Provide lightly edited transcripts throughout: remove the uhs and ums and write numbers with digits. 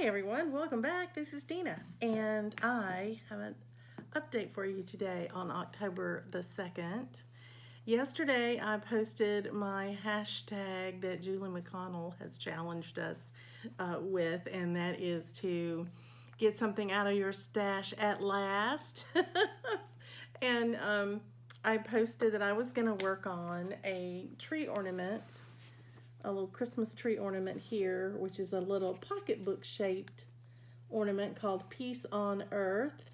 Hi everyone, welcome back. This is Dina, and I have an update for you today on October the 2nd. Yesterday I posted my hashtag that Julie McConnell has challenged us with, and that is to get something out of your stash at last. And I posted that I was going to work on a tree ornament, a little Christmas tree ornament here, which is a little pocketbook shaped ornament called Peace on Earth.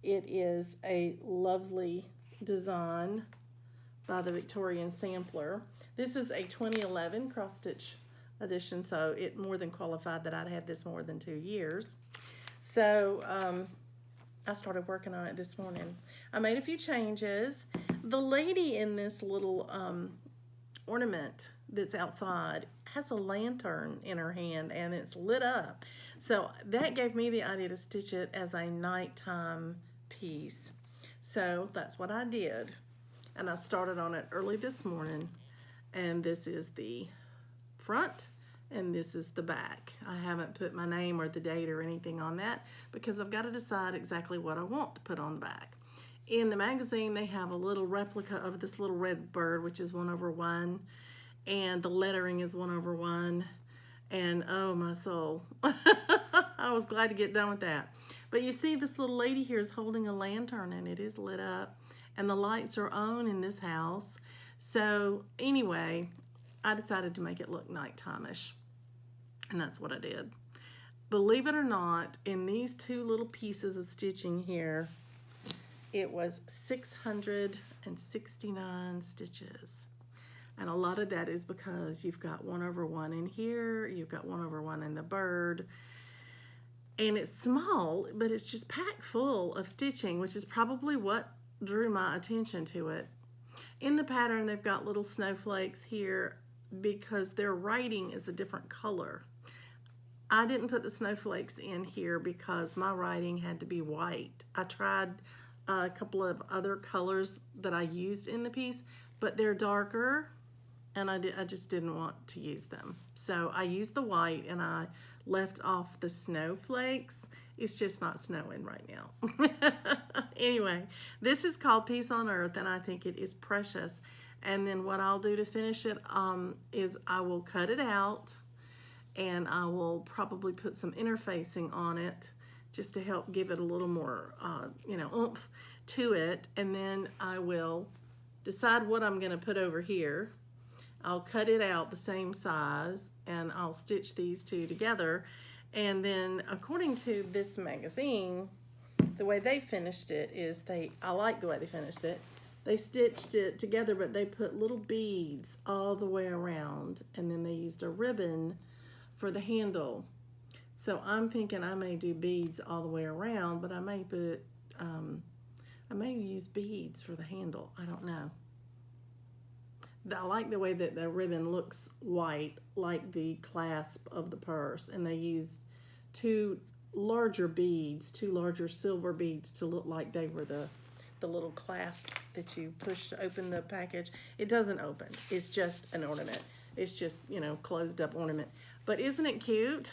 It is a lovely design by the Victorian sampler. This is a 2011 cross stitch edition, so it more than qualified that I'd had this more than 2 years. So I started working on it this morning. I made a few changes. The lady in this little ornament that's outside has a lantern in her hand and it's lit up. So that gave me the idea to stitch it as a nighttime piece. So that's what I did. And I started on it early this morning. And this is the front and this is the back. I haven't put my name or the date or anything on that because I've got to decide exactly what I want to put on the back. In the magazine, they have a little replica of this little red bird, which is 1/1. And the lettering is 1/1, and oh my soul, I was glad to get done with that. But you see this little lady here is holding a lantern and it is lit up and the lights are on in this house. So anyway, I decided to make it look nighttime-ish, and that's what I did. Believe it or not, in these two little pieces of stitching here, it was 669 stitches. And a lot of that is because you've got 1/1 in here, you've got 1/1 in the bird, and it's small, but it's just packed full of stitching, which is probably what drew my attention to it. In the pattern, they've got little snowflakes here because their writing is a different color. I didn't put the snowflakes in here because my writing had to be white. I tried a couple of other colors that I used in the piece, but they're darker, and I just didn't want to use them. So I used the white and I left off the snowflakes. It's just not snowing right now. Anyway, this is called Peace on Earth, and I think it is precious. And then what I'll do to finish it is I will cut it out and I will probably put some interfacing on it just to help give it a little more, oomph to it. And then I will decide what I'm gonna put over here. I'll cut it out the same size and I'll stitch these two together. And then according to this magazine, the way they finished it is I like the way they finished it. They stitched it together, but they put little beads all the way around, and then they used a ribbon for the handle. So I'm thinking I may do beads all the way around, but I may put, I may use beads for the handle. I don't know. I like the way that the ribbon looks white, like the clasp of the purse, and they used two larger silver beads to look like they were the little clasp that you push to open the package. It doesn't open. It's just an ornament. It's just, closed up ornament. But isn't it cute?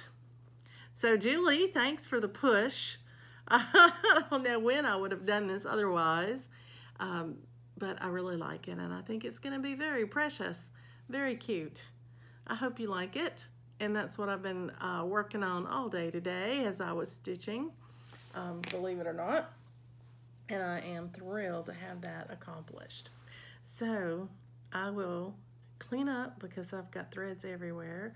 So Julie, thanks for the push. I don't know when I would have done this otherwise. But I really like it, and I think it's going to be very precious, very cute. I hope you like it, and that's what I've been working on all day today as I was stitching, believe it or not, and I am thrilled to have that accomplished. So I will clean up because I've got threads everywhere.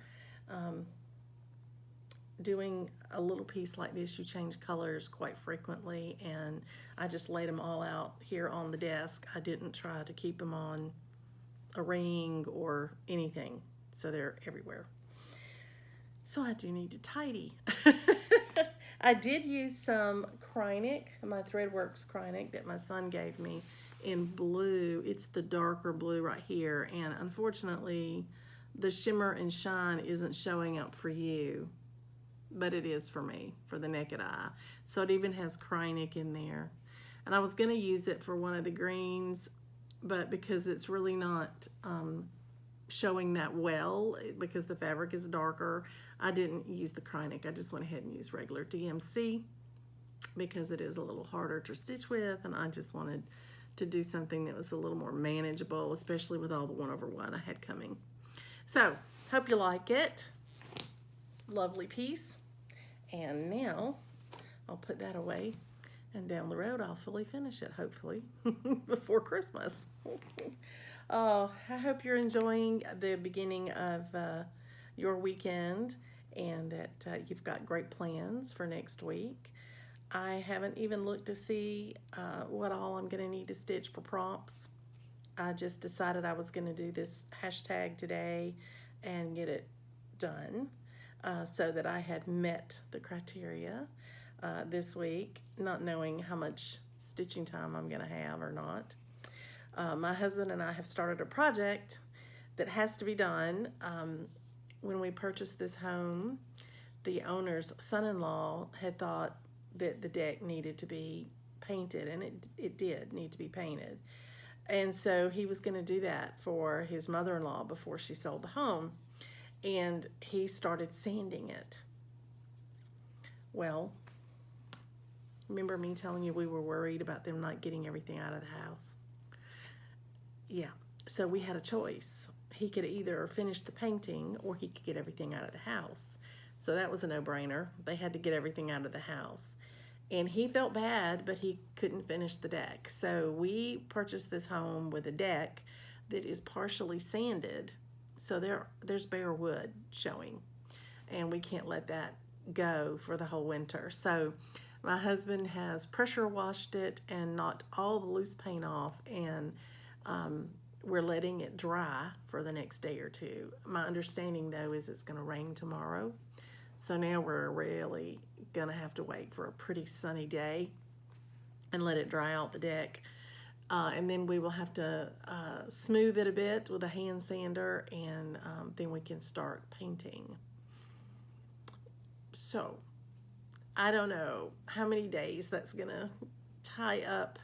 Doing a little piece like this, you change colors quite frequently, and I just laid them all out here on the desk. I didn't try to keep them on a ring or anything, so they're everywhere. So I do need to tidy. I did use some Krynic, my Threadworks Krynic that my son gave me in blue. It's the darker blue right here, and unfortunately the shimmer and shine isn't showing up for you, but it is for me, for the naked eye. So it even has Krynic in there. And I was gonna use it for one of the greens, but because it's really not showing that well because the fabric is darker. I didn't use the Krynic. I just went ahead and used regular DMC because it is a little harder to stitch with, and I just wanted to do something that was a little more manageable, especially with all the 1/1 I had coming. So, hope you like it. Lovely piece. And now, I'll put that away, and down the road I'll fully finish it, hopefully, before Christmas. Oh, I hope you're enjoying the beginning of your weekend, and that you've got great plans for next week. I haven't even looked to see what all I'm going to need to stitch for prompts. I just decided I was going to do this hashtag today and get it done so that I had met the criteria this week, not knowing how much stitching time I'm going to have or not. My husband and I have started a project that has to be done. When we purchased this home, the owner's son-in-law had thought that the deck needed to be painted, and it did need to be painted. And so he was going to do that for his mother-in-law before she sold the home, and he started sanding it. Well, remember me telling you we were worried about them not getting everything out of the house? Yeah, so we had a choice. He could either finish the painting or he could get everything out of the house. So that was a no-brainer. They had to get everything out of the house. And he felt bad, but he couldn't finish the deck. So we purchased this home with a deck that is partially sanded. So there's bare wood showing. And we can't let that go for the whole winter. So my husband has pressure washed it and knocked all the loose paint off, and we're letting it dry for the next day or two. My understanding, though, is it's going to rain tomorrow. So now we're really going to have to wait for a pretty sunny day and let it dry out the deck. And then we will have to smooth it a bit with a hand sander, and then we can start painting. So I don't know how many days that's going to tie up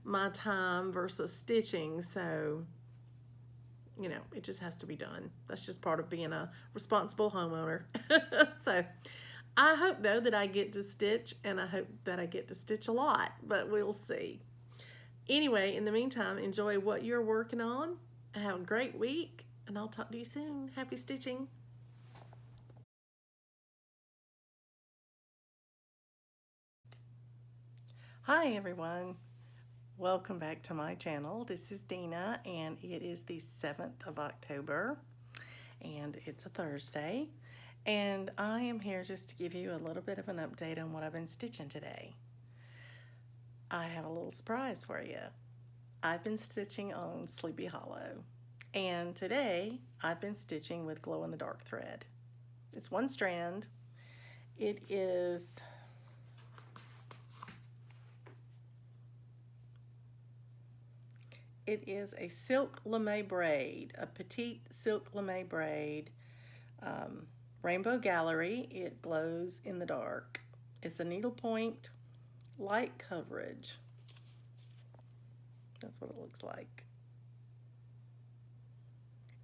my time versus stitching. So, you know, it just has to be done. That's just part of being a responsible homeowner. So I hope, though, that I get to stitch, and I hope that I get to stitch a lot, but we'll see. Anyway, in the meantime, enjoy what you're working on. Have a great week, and I'll talk to you soon. Happy stitching. Hi, everyone. Welcome back to my channel. This is Dina, and it is the 7th of October, and it's a Thursday, and I am here just to give you a little bit of an update on what I've been stitching today. I have a little surprise for you. I've been stitching on Sleepy Hollow, and today I've been stitching with glow-in-the-dark thread. It's one strand. It is a silk lame braid, a petite silk lame braid, Rainbow Gallery. It glows in the dark. It's a needlepoint, light coverage. That's what it looks like.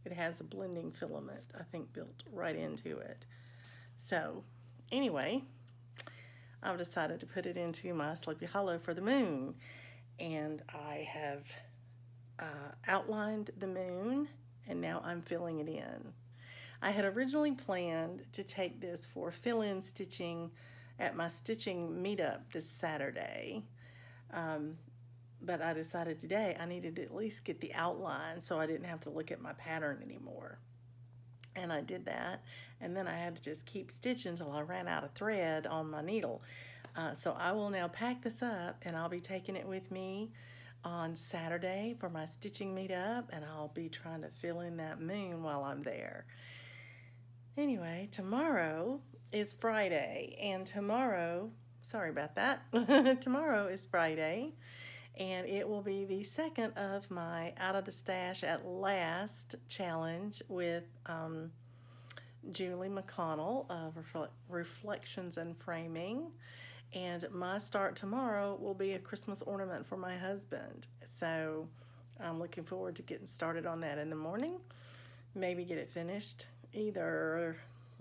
It has a blending filament, I think, built right into it. So, anyway, I've decided to put it into my Sleepy Hollow for the moon. And I have outlined the moon, and now I'm filling it in. I had originally planned to take this for fill-in stitching at my stitching meetup this Saturday, but I decided today I needed to at least get the outline so I didn't have to look at my pattern anymore. And I did that, and then I had to just keep stitching until I ran out of thread on my needle. So I will now pack this up, and I'll be taking it with me on Saturday for my stitching meetup, and I'll be trying to fill in that moon while I'm there. Anyway, tomorrow is Friday, and sorry about that, tomorrow is Friday, and it will be the second of my Out of the Stash at Last challenge with Julie McConnell of Reflections and Framing. And my start tomorrow will be a Christmas ornament for my husband. So I'm looking forward to getting started on that in the morning. maybe get it finished. Either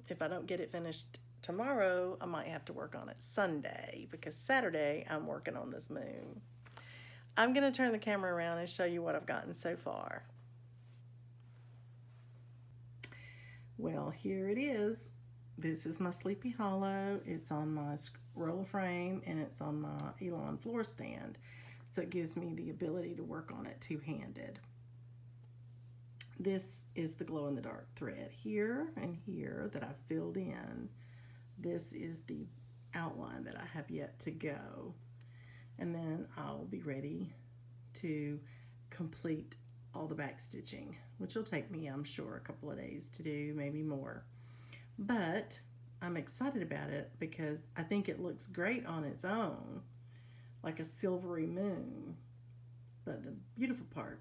if I don't get it finished tomorrow, I might have to work on it Sunday, because Saturday I'm working on this moon. I'm going to turn the camera around and show you what I've gotten so far. Well, here it is. This is my Sleepy Hollow. It's on my roller frame and it's on my Elon floor stand. So it gives me the ability to work on it two-handed. This is the glow-in-the-dark thread here and here that I filled in. This is the outline that I have yet to go. And then I'll be ready to complete all the back stitching, which will take me, I'm sure, a couple of days to do, maybe more. But I'm excited about it because I think it looks great on its own, like a silvery moon. But the beautiful part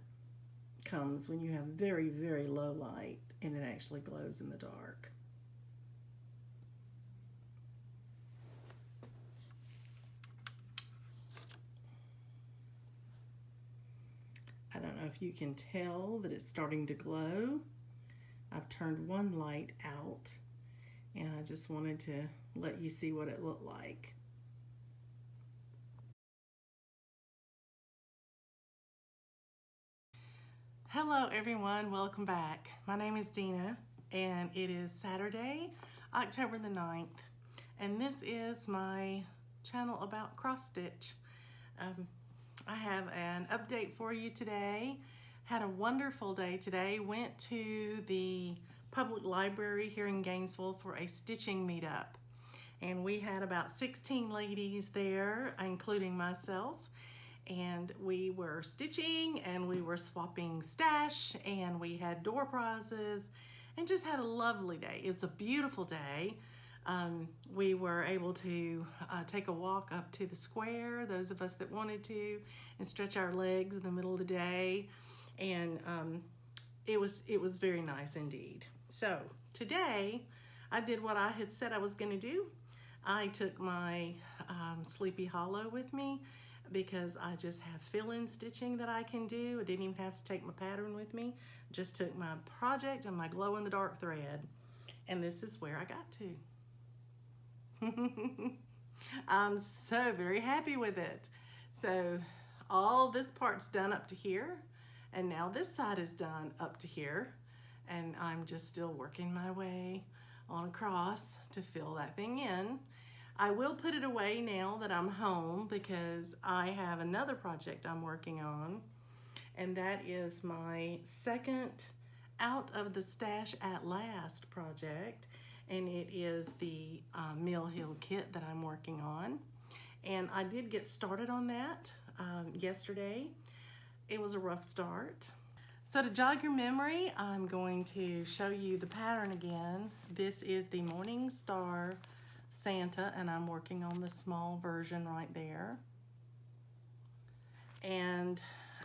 comes when you have very, very low light and it actually glows in the dark. I don't know if you can tell that it's starting to glow. I've turned one light out and I just wanted to let you see what it looked like. Hello everyone, welcome back. My name is Dina and it is Saturday, October the 9th, and this is my channel about cross stitch. I have an update for you today. Had a wonderful day today. Went to the public library here in Gainesville for a stitching meetup. And we had about 16 ladies there, including myself. And we were stitching and we were swapping stash and we had door prizes and just had a lovely day. It was a beautiful day. We were able to take a walk up to the square, those of us that wanted to, and stretch our legs in the middle of the day. And it was very nice indeed. So today I did what I had said I was going to do. I took my Sleepy Hollow with me because I just have fill-in stitching that I can do. I didn't even have to take my pattern with me. Just took my project and my glow-in-the-dark thread. And this is where I got to. I'm so very happy with it. So all this part's done up to here, and now this side is done up to here, and I'm just still working my way on across to fill that thing in. I will put it away now that I'm home because I have another project I'm working on, and that is my second Out of the Stash at Last project. And it is the Mill Hill kit that I'm working on. And I did get started on that yesterday. It was a rough start. So to jog your memory, I'm going to show you the pattern again. This is the Morning Star Santa, and I'm working on the small version right there. And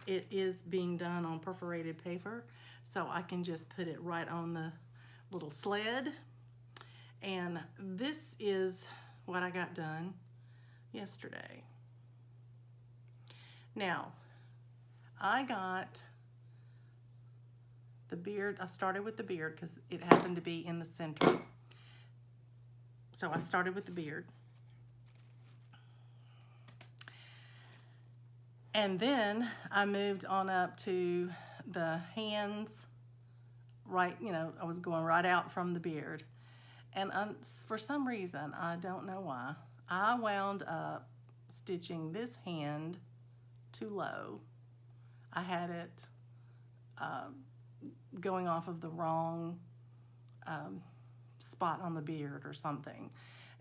it is being done on perforated paper, so I can just put it right on the little sled. And this is what I got done yesterday. Now, I got the beard. I started with the beard because it happened to be in the center. So I started with the beard. And then I moved on up to the hands, right, I was going right out from the beard. And for some reason, I don't know why, I wound up stitching this hand too low. I had it going off of the wrong spot on the beard or something.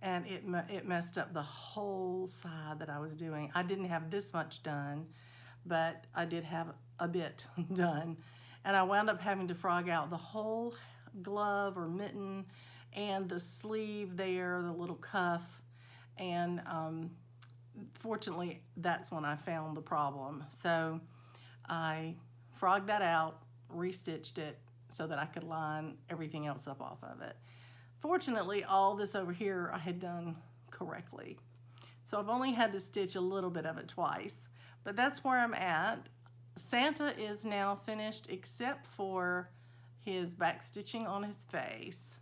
And it messed up the whole side that I was doing. I didn't have this much done, but I did have a bit done. And I wound up having to frog out the whole glove or mitten and the sleeve there, the little cuff, and fortunately that's when I found the problem. So I frogged that out, restitched it so that I could line everything else up off of it. Fortunately, all this over here I had done correctly. So I've only had to stitch a little bit of it twice, but that's where I'm at. Santa is now finished except for his back stitching on his face,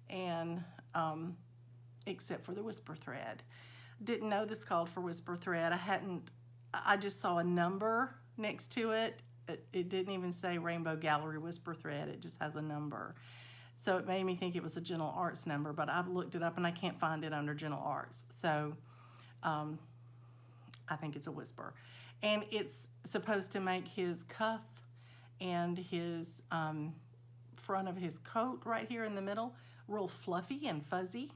and except for the whisper thread. Didn't know this called for whisper thread. I just saw a number next to it. It didn't even say Rainbow Gallery whisper thread. It just has a number. So it made me think it was a Gentle Arts number, but I've looked it up and I can't find it under Gentle Arts. So I think it's a whisper. And it's supposed to make his cuff and his front of his coat right here in the middle real fluffy and fuzzy.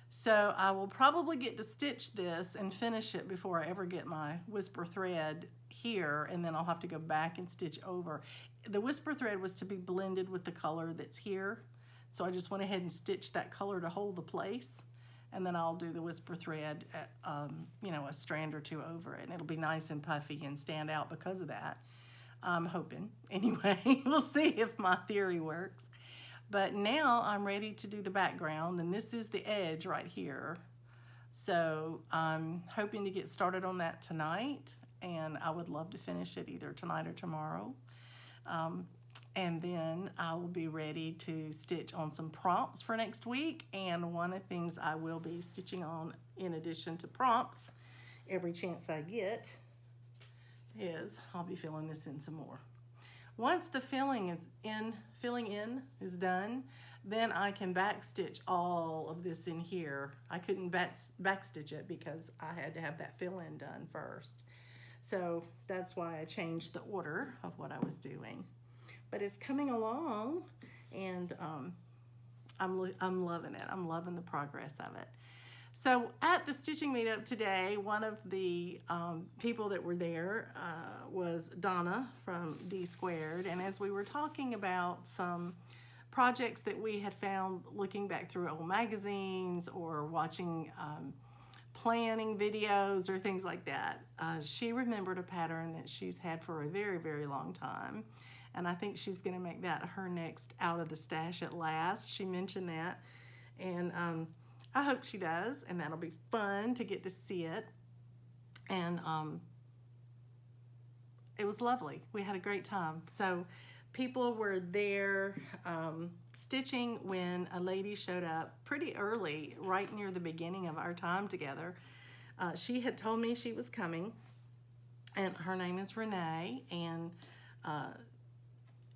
So I will probably get to stitch this and finish it before I ever get my whisper thread here, and then I'll have to go back and stitch over. The whisper thread was to be blended with the color that's here, so I just went ahead and stitched that color to hold the place, and then I'll do the whisper thread, you know, a strand or two over it, and it'll be nice and puffy and stand out because of that. I'm hoping. Anyway, we'll see if my theory works. But now I'm ready to do the background, and this is the edge right here. So I'm hoping to get started on that tonight, and I would love to finish it either tonight or tomorrow. And then I will be ready to stitch on some prompts for next week. And one of the things I will be stitching on in addition to prompts every chance I get is I'll be filling this in some more. Once the filling in is done, then I can backstitch all of this in here. I couldn't backstitch it because I had to have that fill-in done first. So that's why I changed the order of what I was doing. But it's coming along, and I'm loving it. I'm loving the progress of it. So at the stitching meetup today, one of the people that were there was Donna from D Squared, and as we were talking about some projects that we had found looking back through old magazines or watching planning videos or things like that, she remembered a pattern that she's had for a very, very long time, and I think she's going to make that her next out of the stash at last. She mentioned that, and I hope she does, and that'll be fun to get to see it. And it was lovely. We had a great time. So people were there stitching when a lady showed up pretty early, right near the beginning of our time together. She had told me she was coming, and her name is Renee, and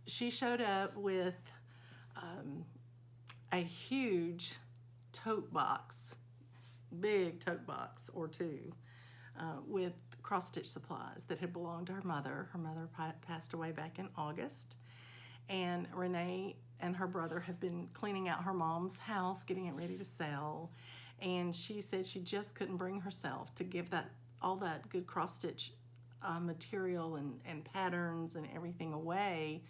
she showed up with a huge tote box, big tote box or two, with cross-stitch supplies that had belonged to her mother. Her mother passed away back in August, and Renee and her brother have been cleaning out her mom's house, getting it ready to sell, and she said she just couldn't bring herself to give all that good cross-stitch material and patterns and everything away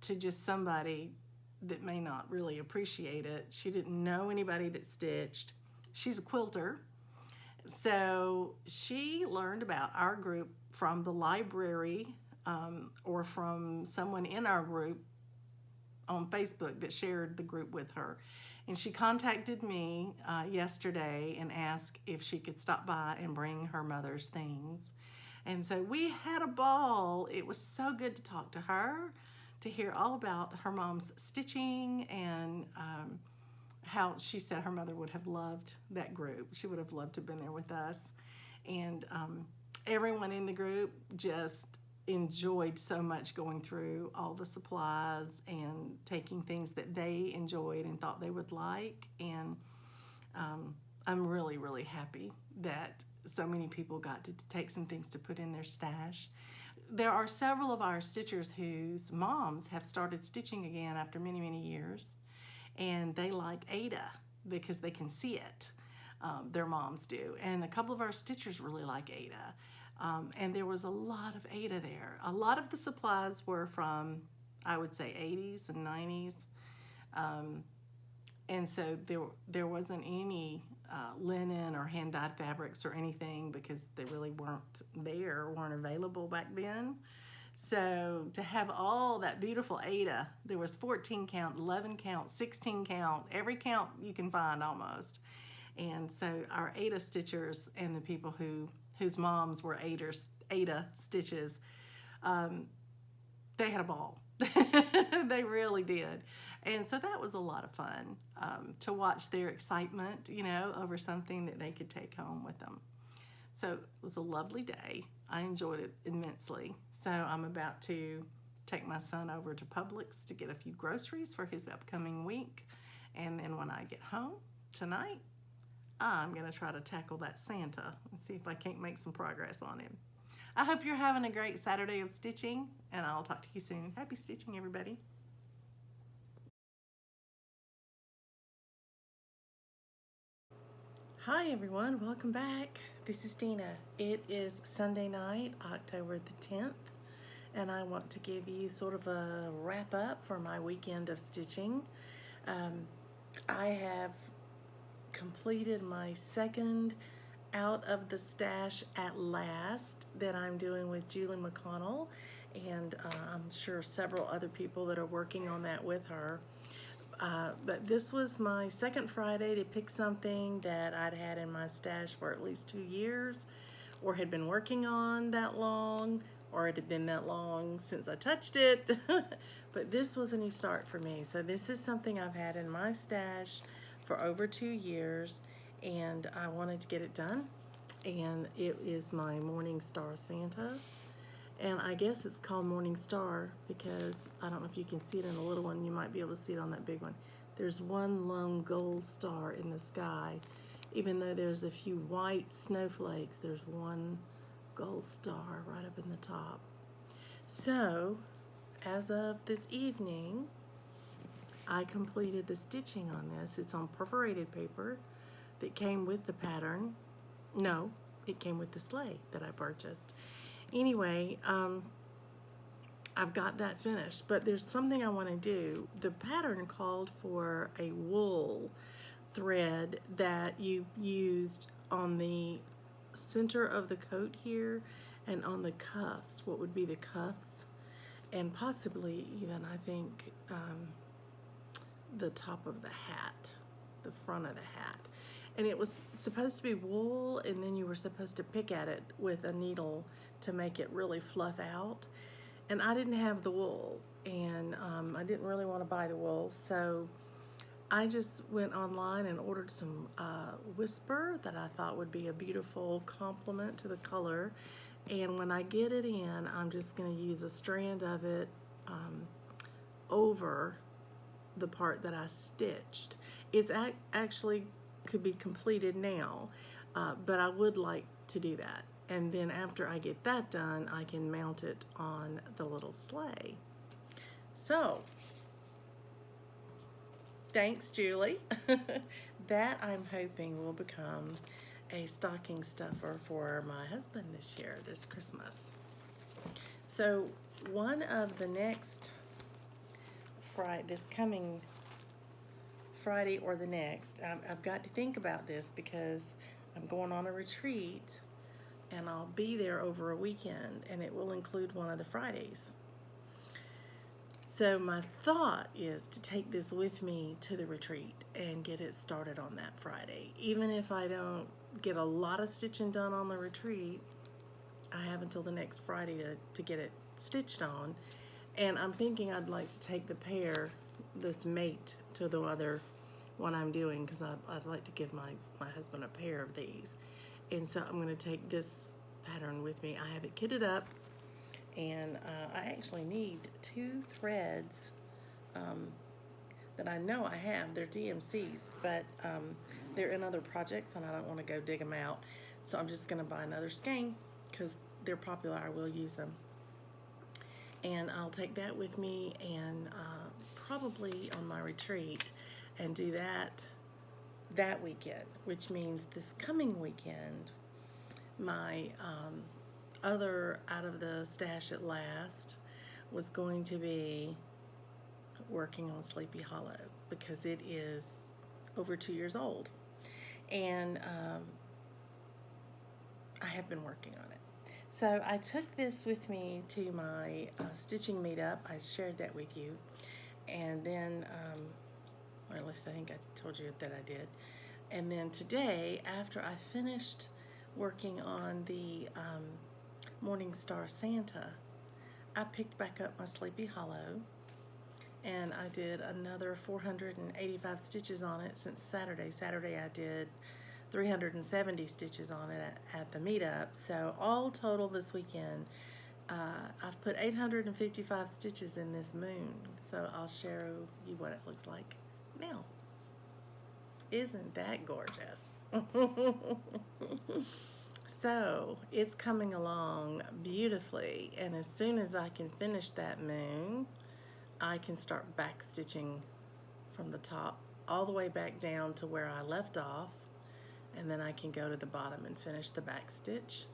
to just somebody that may not really appreciate it. She didn't know anybody that stitched. She's a quilter. So she learned about our group from the library or from someone in our group on Facebook that shared the group with her. And she contacted me yesterday and asked if she could stop by and bring her mother's things. And so we had a ball. It was so good to talk to her, to hear all about her mom's stitching, and how she said her mother would have loved that group. She would have loved to have been there with us. And everyone in the group just enjoyed so much going through all the supplies and taking things that they enjoyed and thought they would like. And I'm really, really happy that so many people got to take some things to put in their stash. There are several of our stitchers whose moms have started stitching again after many, many years, and they like Ada because they can see it. Their moms do, and a couple of our stitchers really like Ada, and there was a lot of Ada there. A lot of the supplies were from, I would say, 80s and 90s, and so there wasn't any linen or hand-dyed fabrics or anything because they really weren't available back then. So to have all that beautiful Ada, there was 14 count, 11 count, 16 count, every count you can find almost. And so our Ada stitchers and the people whose moms were Ada stitches, they had a ball. They really did. And so that was a lot of fun to watch their excitement, over something that they could take home with them. So it was a lovely day. I enjoyed it immensely. So I'm about to take my son over to Publix to get a few groceries for his upcoming week. And then when I get home tonight, I'm going to try to tackle that Santa and see if I can't make some progress on him. I hope you're having a great Saturday of stitching, and I'll talk to you soon. Happy stitching, everybody. Hi, everyone. Welcome back. This is Dina. It is Sunday night, October the 10th, and I want to give you sort of a wrap up for my weekend of stitching. I have completed my second out of the stash at last that I'm doing with Julie McConnell, and I'm sure several other people that are working on that with her. But this was my second Friday to pick something that I'd had in my stash for at least 2 years, or had been working on that long, or it had been that long since I touched it. But this was a new start for me. So this is something I've had in my stash for over 2 years, and I wanted to get it done. And it is my Morning Star Santa. And I guess it's called Morning Star because I don't know if you can see it in the little one. You might be able to see it on that big one. There's one lone gold star in the sky. Even though there's a few white snowflakes, there's one gold star right up in the top. So, as of this evening, I completed the stitching on this. It's on perforated paper that came with the pattern. No, it came with the sleigh that I purchased. Anyway, I've got that finished, but there's something I want to do. The pattern called for a wool thread that you used on the center of the coat here and on the cuffs, what would be the cuffs, and possibly even, I think, the top of the hat, the front of the hat. And it was supposed to be wool, and then you were supposed to pick at it with a needle to make it really fluff out. And I didn't have the wool, and I didn't really want to buy the wool, so I just went online and ordered some Whisper that I thought would be a beautiful complement to the color. And when I get it in, I'm just going to use a strand of it over the part that I stitched. It's actually could be completed now, but I would like to do that. And then after I get that done, I can mount it on the little sleigh. So, thanks, Julie. That I'm hoping will become a stocking stuffer for my husband this year, this Christmas. So, one of the next this coming Friday or the next, I've got to think about this because I'm going on a retreat and I'll be there over a weekend, and it will include one of the Fridays. So my thought is to take this with me to the retreat and get it started on that Friday. Even if I don't get a lot of stitching done on the retreat, I have until the next Friday to get it stitched on. And I'm thinking I'd like to take the pair, this mate, to the other one I'm doing, because I'd like to give my husband a pair of these. And so I'm going to take this pattern with me. I have it kitted up, and I actually need 2 threads that I know I have. They're DMCs, but they're in other projects, and I don't want to go dig them out. So I'm just going to buy another skein because they're popular. I will use them. And I'll take that with me and probably on my retreat and do that weekend, which means this coming weekend, my other out of the stash at last was going to be working on Sleepy Hollow because it is over 2 years old. And I have been working on it. So I took this with me to my stitching meetup. I shared that with you. And then, or at least I think I told you that I did. And then today, after I finished working on the Morning Star Santa, I picked back up my Sleepy Hollow, and I did another 485 stitches on it since Saturday. Saturday I did 370 stitches on it at the meetup. So all total this weekend, I've put 855 stitches in this moon. So I'll show you what it looks like now. Isn't that gorgeous? So it's coming along beautifully, and as soon as I can finish that moon, I can start back stitching from the top all the way back down to where I left off, and then I can go to the bottom and finish the back stitch.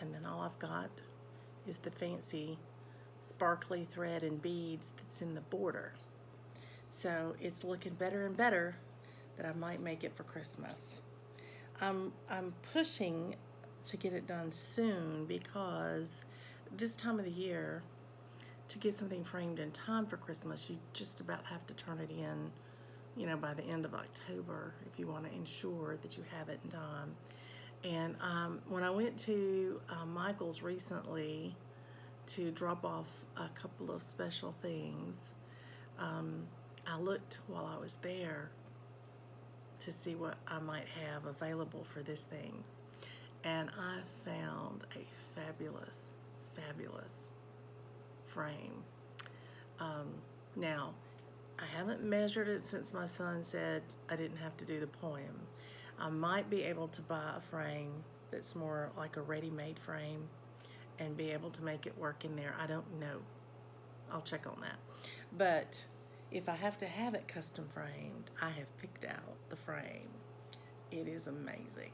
And then all I've got is the fancy sparkly thread and beads that's in the border. So it's looking better and better that I might make it for Christmas. I'm pushing to get it done soon, because this time of the year, to get something framed in time for Christmas, you just about have to turn it in, you know, by the end of October if you want to ensure that you have it in time. And when I went to Michael's recently to drop off a couple of special things, I looked while I was there to see what I might have available for this thing, and I found a fabulous, fabulous frame. Now, I haven't measured it since my son said I didn't have to do the poem. I might be able to buy a frame that's more like a ready-made frame and be able to make it work in there. I don't know. I'll check on that. But if I have to have it custom framed, I have picked out the frame. It is amazing.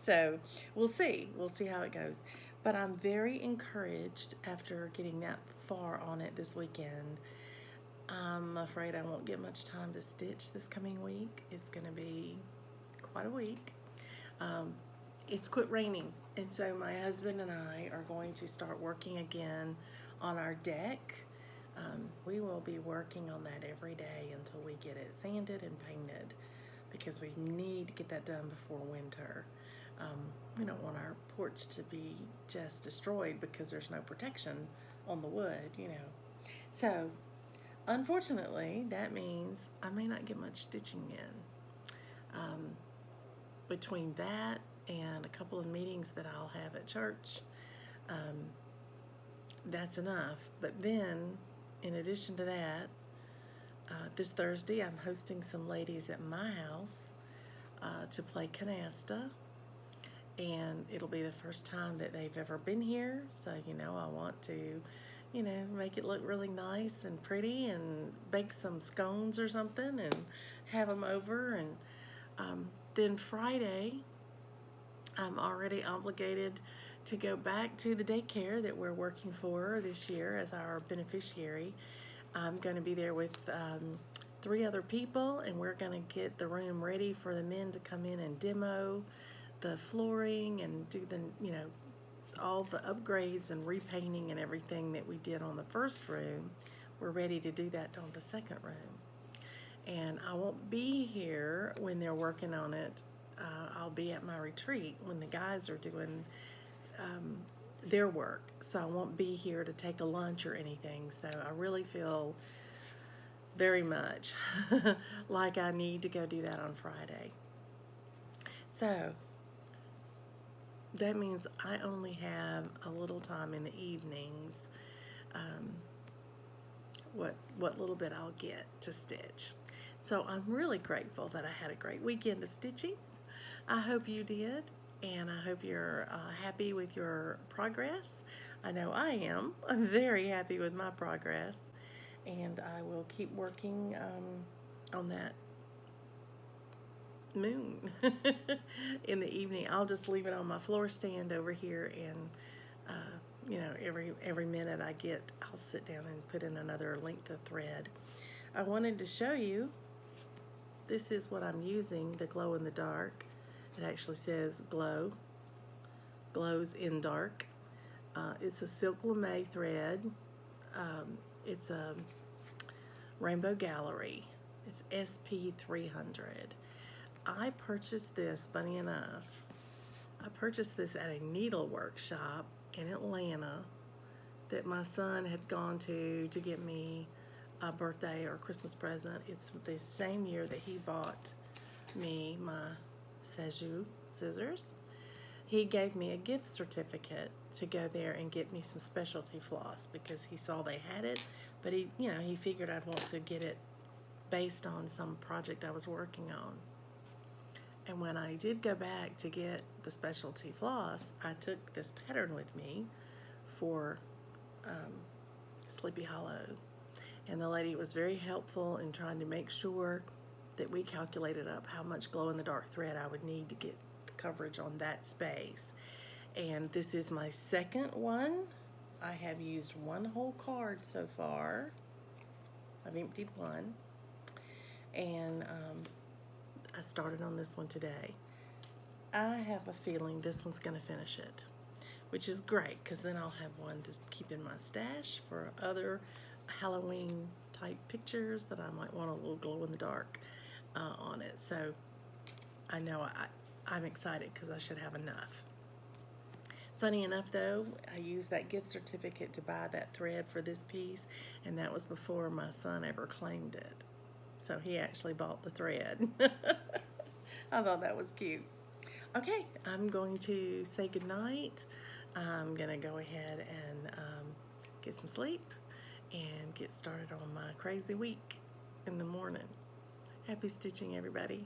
So we'll see. We'll see how it goes. But I'm very encouraged after getting that far on it this weekend. I'm afraid I won't get much time to stitch this coming week. It's going to be quite a week. It's quit raining, and so my husband and I are going to start working again on our deck. We will be working on that every day until we get it sanded and painted, because we need to get that done before winter. We don't want our porch to be just destroyed because there's no protection on the wood, you know. So unfortunately, that means I may not get much stitching in. Between that and a couple of meetings that I'll have at church, that's enough. But then, in addition to that, this Thursday I'm hosting some ladies at my house to play canasta, and it'll be the first time that they've ever been here, so you know I want to, you know, make it look really nice and pretty, and bake some scones or something and have them over. And then Friday I'm already obligated to go back to the daycare that we're working for this year as our beneficiary. I'm going to be there with 3 other people, and we're going to get the room ready for the men to come in and demo the flooring and do the, you know, all the upgrades and repainting and everything that we did on the first room. We're ready to do that on the second room. And I won't be here when they're working on it. I'll be at my retreat when the guys are doing their work, so I won't be here to take a lunch or anything. So I really feel very much like I need to go do that on Friday. So that means I only have a little time in the evenings, what little bit I'll get to stitch. So I'm really grateful that I had a great weekend of stitching. I hope you did, and I hope you're happy with your progress. I know I am. I'm very happy with my progress, and I will keep working on that moon in the evening. I'll just leave it on my floor stand over here, and you know, every minute I get, I'll sit down and put in another length of thread. I wanted to show you, this is what I'm using, the glow in the dark. It actually says glows in dark. It's a silk lame thread. It's a Rainbow Gallery. It's SP300. I purchased this, funny enough, I purchased this at a needle workshop in Atlanta that my son had gone to get me a birthday or Christmas present. It's the same year that he bought me my scissors. He gave me a gift certificate to go there and get me some specialty floss because he saw they had it, but he figured I'd want to get it based on some project I was working on. And when I did go back to get the specialty floss, I took this pattern with me for Sleepy Hollow. And the lady was very helpful in trying to make sure that we calculated up how much glow-in-the-dark thread I would need to get the coverage on that space. And this is my second one. I have used one whole card so far. I've emptied one. And I started on this one today. I have a feeling this one's going to finish it, which is great because then I'll have one to keep in my stash for other Halloween type pictures that I might want a little glow in the dark on it. So I know I'm excited because I should have enough. Funny enough though, I used that gift certificate to buy that thread for this piece, and that was before my son ever claimed it. So he actually bought the thread. I thought that was cute. Okay, I'm going to say goodnight. I'm going to go ahead and get some sleep and get started on my crazy week in the morning. Happy stitching, everybody.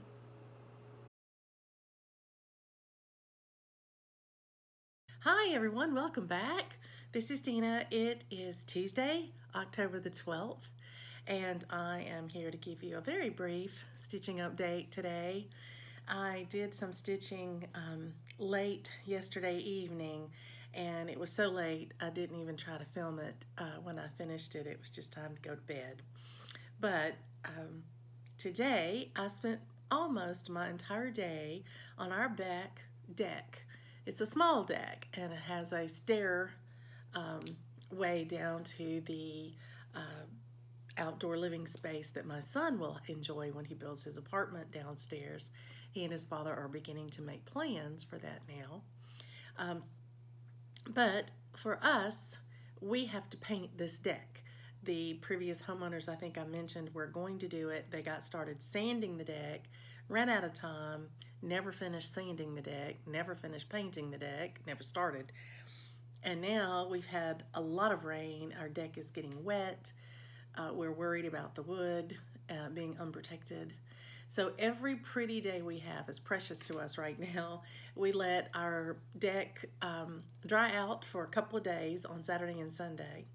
Hi, everyone. Welcome back. This is Dina. It is Tuesday, October the 12th. And I am here to give you a very brief stitching update today. I did some stitching late yesterday evening, and it was so late I didn't even try to film it. When I finished it, it was just time to go to bed. But today I spent almost my entire day on our back deck. It's a small deck, and it has a stair way down to the outdoor living space that my son will enjoy when he builds his apartment downstairs. He and his father are beginning to make plans for that now. But for us, we have to paint this deck. The previous homeowners, I think I mentioned, were going to do it. They got started sanding the deck, ran out of time, never finished sanding the deck, never finished painting the deck, never started. And now we've had a lot of rain. Our deck is getting wet. We're worried about the wood being unprotected. So every pretty day we have is precious to us right now. We let our deck dry out for a couple of days on Saturday and Sunday.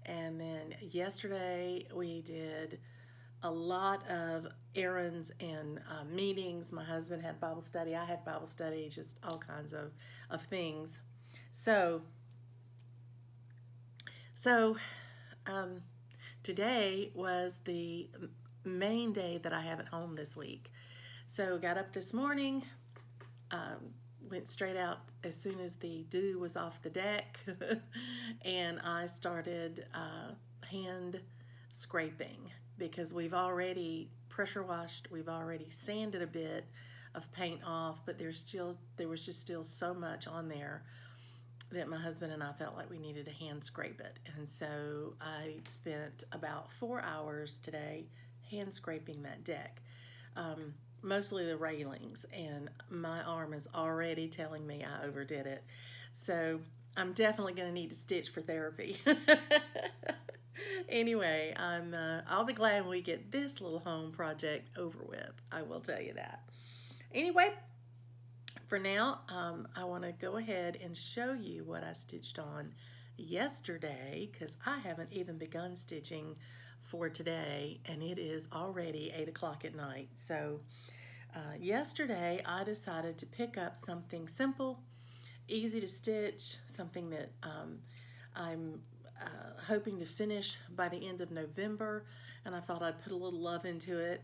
And then yesterday we did a lot of errands and meetings. My husband had Bible study. I had Bible study, just all kinds of things. So today was the main day that I have at home this week. So got up this morning, went straight out as soon as the dew was off the deck, and I started hand scraping because we've already pressure washed, we've already sanded a bit of paint off, but there was just still so much on there that my husband and I felt like we needed to hand scrape it. And so I spent about 4 hours today hand scraping that deck, mostly the railings, and my arm is already telling me I overdid it. So I'm definitely going to need to stitch for therapy. Anyway, I'll be glad when we get this little home project over with. I will tell you that. Anyway, for now, I want to go ahead and show you what I stitched on yesterday, because I haven't even begun stitching for today, and it is already 8 o'clock at night. So yesterday I decided to pick up something simple, easy to stitch, something that I'm hoping to finish by the end of November, and I thought I'd put a little love into it.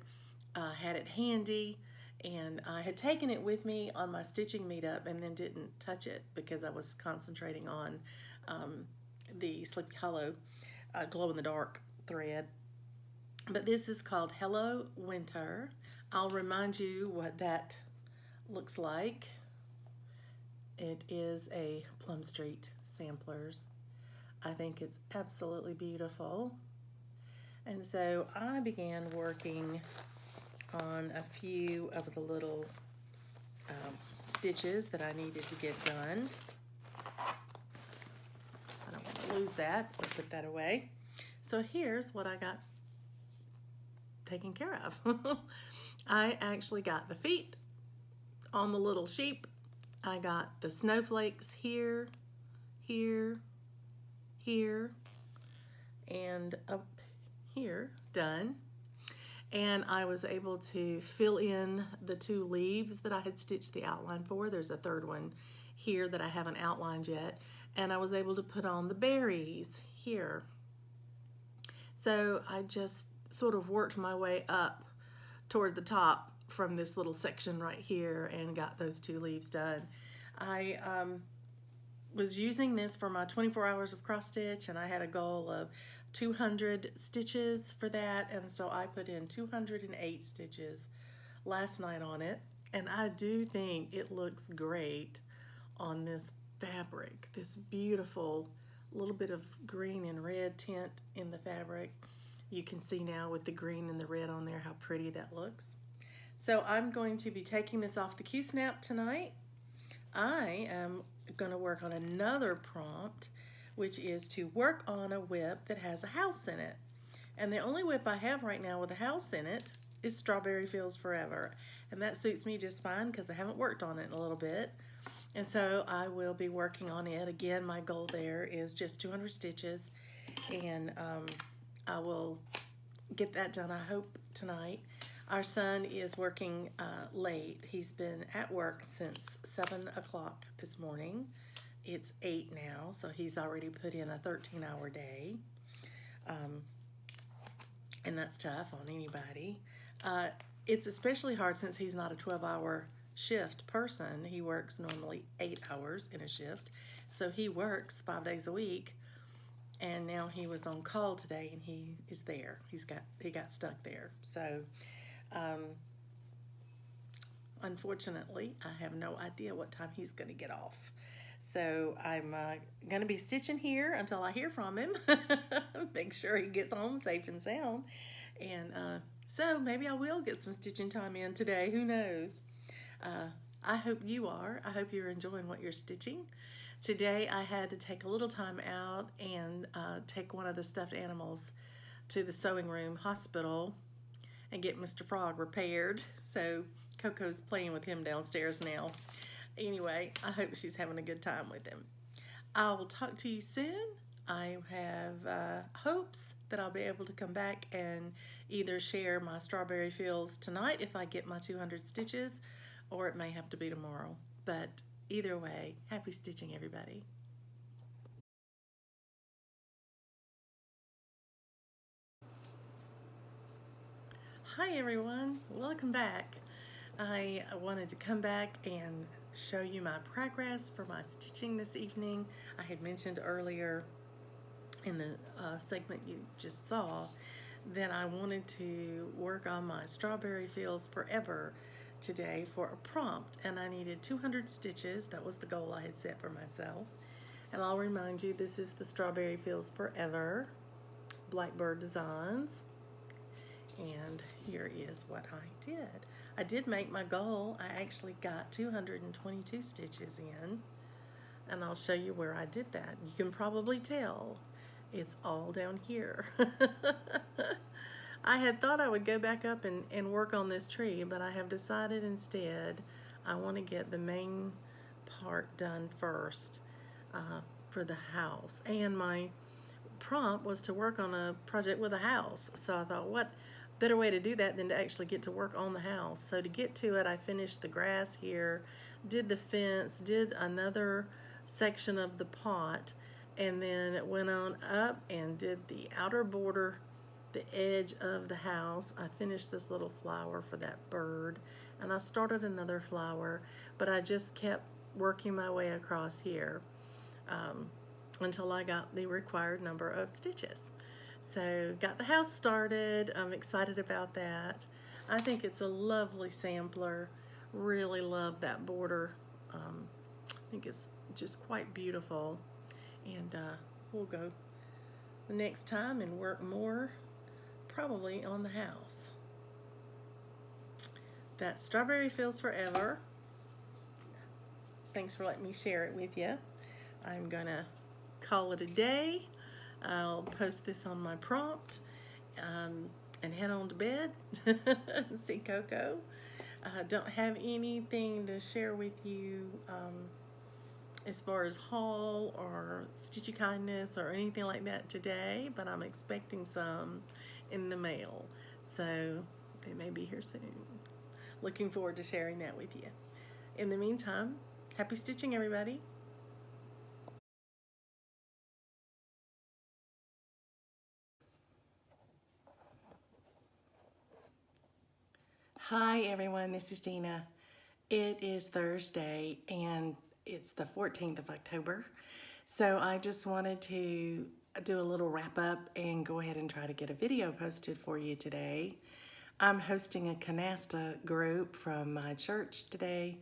Had it handy, and I had taken it with me on my stitching meetup and then didn't touch it because I was concentrating on the Sleepy Hollow glow-in-the-dark thread. But this is called Hello Winter. I'll remind you what that looks like. It is a Plum Street Samplers I think it's absolutely beautiful. And so I began working on a few of the little stitches that I needed to get done. I don't want to lose that, so put that away. So here's what I got taken care of. I actually got the feet on the little sheep. I got the snowflakes here, here, here, and up here done. And I was able to fill in the 2 leaves that I had stitched the outline for. There's a third one here that I haven't outlined yet. And I was able to put on the berries here. So I just sort of worked my way up toward the top from this little section right here and got those 2 leaves done. I was using this for my 24 hours of cross stitch, and I had a goal of 200 stitches for that, and so I put in 208 stitches last night on it, and I do think it looks great on this fabric, this beautiful little bit of green and red tint in the fabric. You can see now with the green and the red on there how pretty that looks. So I'm going to be taking this off the Q-snap tonight. I am going to work on another prompt, which is to work on a whip that has a house in it. And the only whip I have right now with a house in it is Strawberry Fields Forever. And that suits me just fine because I haven't worked on it in a little bit. And so I will be working on it. Again, my goal there is just 200 stitches. And I will get that done, I hope, tonight. Our son is working late. He's been at work since 7 o'clock this morning. It's 8 now, so he's already put in a 13-hour day. And that's tough on anybody. It's especially hard since he's not a 12-hour shift person. He works normally 8 hours in a shift. So he works 5 days a week. And now he was on call today, and he is there. He got stuck there. So unfortunately, I have no idea what time he's going to get off. So I'm going to be stitching here until I hear from him. Make sure he gets home safe and sound. And so maybe I will get some stitching time in today. Who knows? I hope you are. I hope you're enjoying what you're stitching. Today I had to take a little time out and take one of the stuffed animals to the sewing room hospital and get Mr. Frog repaired. So Coco's playing with him downstairs now. Anyway, I hope she's having a good time with him. I will talk to you soon. I have hopes that I'll be able to come back and either share my Strawberry Fields tonight if I get my 200 stitches, or it may have to be tomorrow. But either way, happy stitching, everybody. Hi everyone, welcome back. I wanted to come back and show you my progress for my stitching this evening. I had mentioned earlier in the segment you just saw that I wanted to work on my Strawberry Fields Forever today for a prompt, and I needed 200 stitches. That was the goal I had set for myself. And I'll remind you, this is the Strawberry Fields Forever Blackbird Designs. And here is what I did. I did make my goal. I actually got 222 stitches in, and I'll show you where I did that. You can probably tell it's all down here. I had thought I would go back up and work on this tree, but I have decided instead I want to get the main part done first for the house. And my prompt was to work on a project with a house. So I thought, what better way to do that than to actually get to work on the house. So to get to it, I finished the grass here, did the fence, did another section of the pot, and then it went on up and did the outer border, the edge of the house. I finished this little flower for that bird, and I started another flower, but I just kept working my way across here until I got the required number of stitches. So got the house started. I'm excited about that. I think it's a lovely sampler. Really love that border. I think it's just quite beautiful. And we'll go the next time and work more, probably on the house. That Strawberry Feels Forever. Thanks for letting me share it with you. I'm gonna call it a day. I'll post this on my prompt and head on to bed and see Coco. I don't have anything to share with you as far as haul or Stitchy Kindness or anything like that today, but I'm expecting some in the mail. So they may be here soon. Looking forward to sharing that with you. In the meantime, happy stitching, everybody. Hi, everyone. This is Gina. It is Thursday, and it's the 14th of October. So I just wanted to do a little wrap up and go ahead and try to get a video posted for you today. I'm hosting a canasta group from my church today,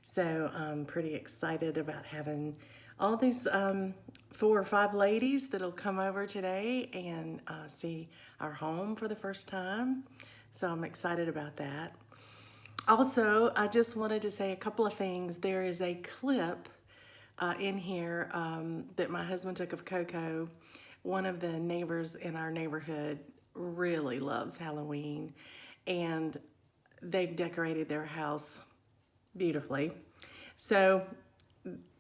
so I'm pretty excited about having all these 4 or 5 ladies that'll come over today and see our home for the first time. So I'm excited about that. Also, I just wanted to say a couple of things. There is a clip in here that my husband took of Coco. One of the neighbors in our neighborhood really loves Halloween, and they've decorated their house beautifully. So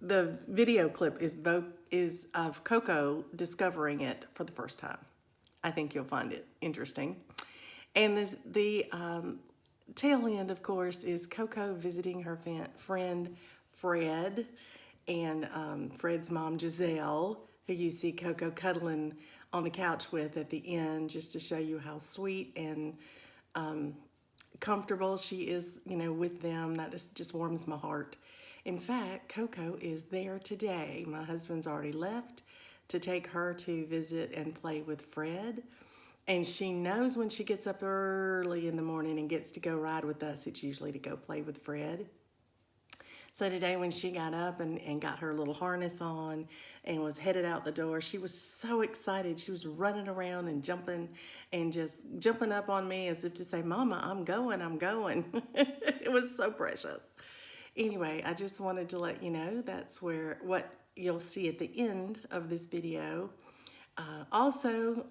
the video clip is of Coco discovering it for the first time. I think you'll find it interesting. And the tail end, of course, is Coco visiting her friend Fred and Fred's mom Giselle, who you see Coco cuddling on the couch with at the end, just to show you how sweet and comfortable she is, with them. That just warms my heart. In fact, Coco is there today. My husband's already left to take her to visit and play with Fred. And she knows when she gets up early in the morning and gets to go ride with us, it's usually to go play with Fred. So today when she got up and got her little harness on and was headed out the door, she was so excited. She was running around and jumping and just jumping up on me as if to say, Mama, I'm going, I'm going. It was so precious. Anyway, I just wanted to let you know that's what you'll see at the end of this video. Also,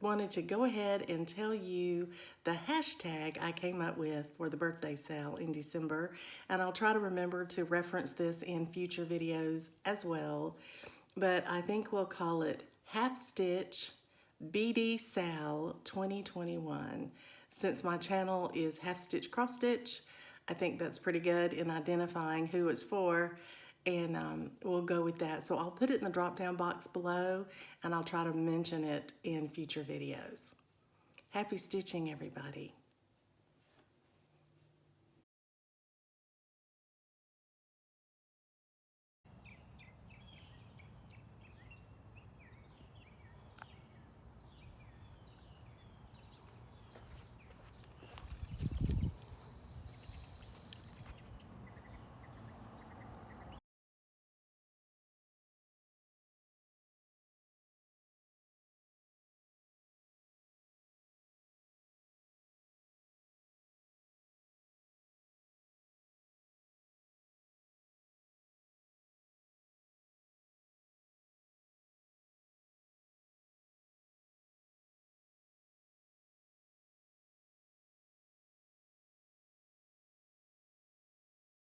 wanted to go ahead and tell you the hashtag I came up with for the birthday sale in December, and I'll try to remember to reference this in future videos as well, but I think we'll call it Half Stitch BD Sal 2021. Since my channel is Half Stitch Cross Stitch, I think that's pretty good in identifying who it's for, and we'll go with that. So I'll put it in the drop-down box below, and I'll try to mention it in future videos. Happy stitching, everybody.